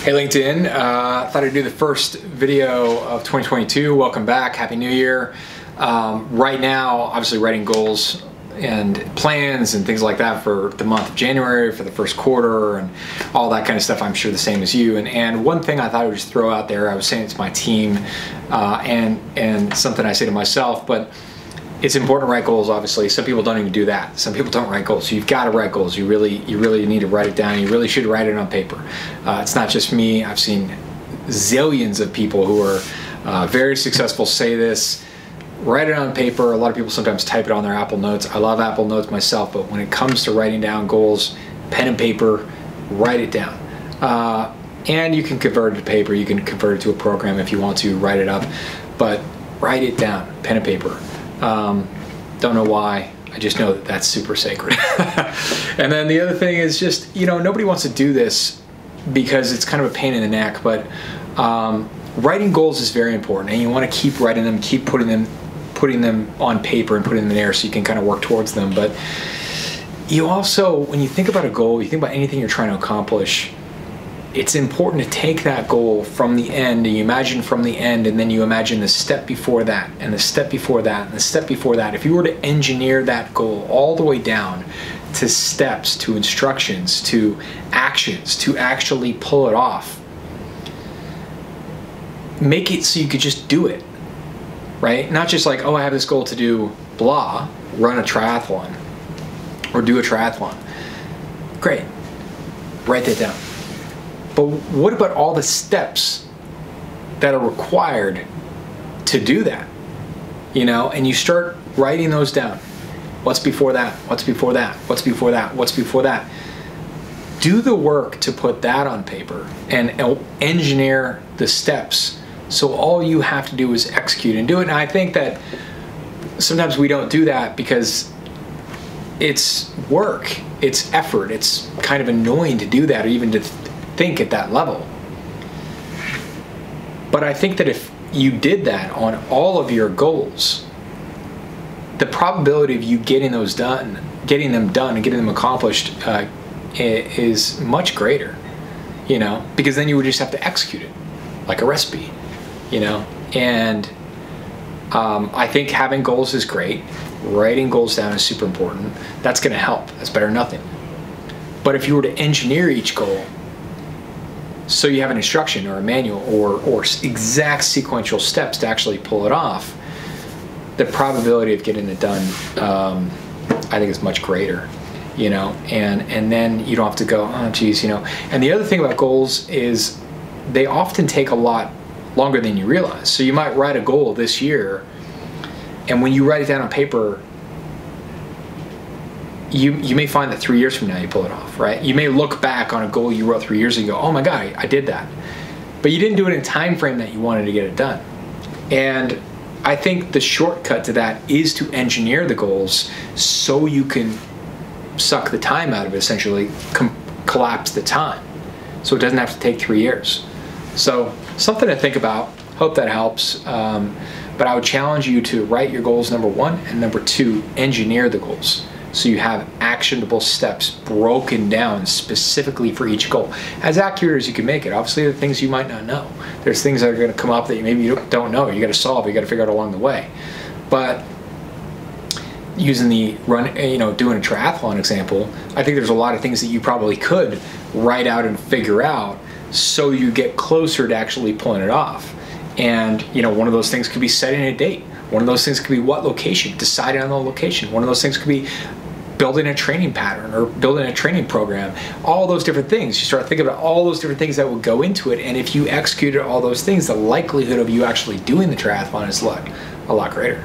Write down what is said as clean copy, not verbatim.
Hey LinkedIn, thought I'd do the first video of 2022. Welcome back, Happy New Year. Right now, obviously writing goals and plans and things like that for the month of January, for the first quarter and all that kind of stuff. I'm sure the same as you. And one thing I thought I would just throw out there, I was saying it to my team and something I say to myself, but it's important to write goals, obviously. Some people don't even do that. Some people don't write goals. So you've got to write goals. You really need to write it down. You really should write it on paper. It's not just me. I've seen zillions of people who are very successful say this. Write it on paper. A lot of people sometimes type it on their Apple Notes. I love Apple Notes myself, but when it comes to writing down goals, pen and paper, write it down. And you can convert it to paper. You can convert it to a program if you want to write it up, but write it down, pen and paper. Don't know why, I just know that that's super sacred. And then the other thing is just, you know, nobody wants to do this because it's kind of a pain in the neck, but writing goals is very important, and you want to keep writing them, keep putting them on paper and putting them in there so you can kind of work towards them. But you also, when you think about a goal, you think about anything you're trying to accomplish, it's important to take that goal from the end, and you imagine from the end, and then you imagine the step before that, and the step before that, and the step before that. If you were to engineer that goal all the way down to steps, to instructions, to actions, to actually pull it off, make it so you could just do it, right? Not just like, oh, I have this goal to do blah, run a triathlon, or do a triathlon. Great, write that down. But what about all the steps that are required to do that? You know, and you start writing those down. What's before that? What's before that? What's before that? What's before that? Do the work to put that on paper and engineer the steps so all you have to do is execute and do it. And I think that sometimes we don't do that because it's work, it's effort, it's kind of annoying to do that, or even to think at that level. But I think that if you did that on all of your goals, the probability of you getting them done and getting them accomplished is much greater, you know, because then you would just have to execute it like a recipe, you know. And I think having goals is great. Writing goals down is super important. That's going to help. That's better than nothing. But if you were to engineer each goal so you have an instruction or a manual or exact sequential steps to actually pull it off, the probability of getting it done, I think, is much greater, you know. And then you don't have to go, oh geez, you know. And the other thing about goals is they often take a lot longer than you realize. So you might write a goal this year, and when you write it down on paper, you may find that 3 years from now you pull it off, right? You may look back on a goal you wrote 3 years ago, oh my God, I did that. But you didn't do it in a time frame that you wanted to get it done. And I think the shortcut to that is to engineer the goals so you can suck the time out of it, essentially collapse the time. So it doesn't have to take 3 years. So something to think about. Hope that helps. But I would challenge you to write your goals, number one, and number two, engineer the goals. So you have actionable steps broken down specifically for each goal, as accurate as you can make it. Obviously, there are things you might not know. There's things that are going to come up that maybe you don't know. You got to solve. You got to figure out along the way. But using the doing a triathlon example, I think there's a lot of things that you probably could write out and figure out so you get closer to actually pulling it off. And you know, one of those things could be setting a date. One of those things could be what location, deciding on the location. One of those things could be building a training pattern or building a training program. All those different things. You start thinking about all those different things that would go into it, and if you executed all those things, the likelihood of you actually doing the triathlon is a lot greater.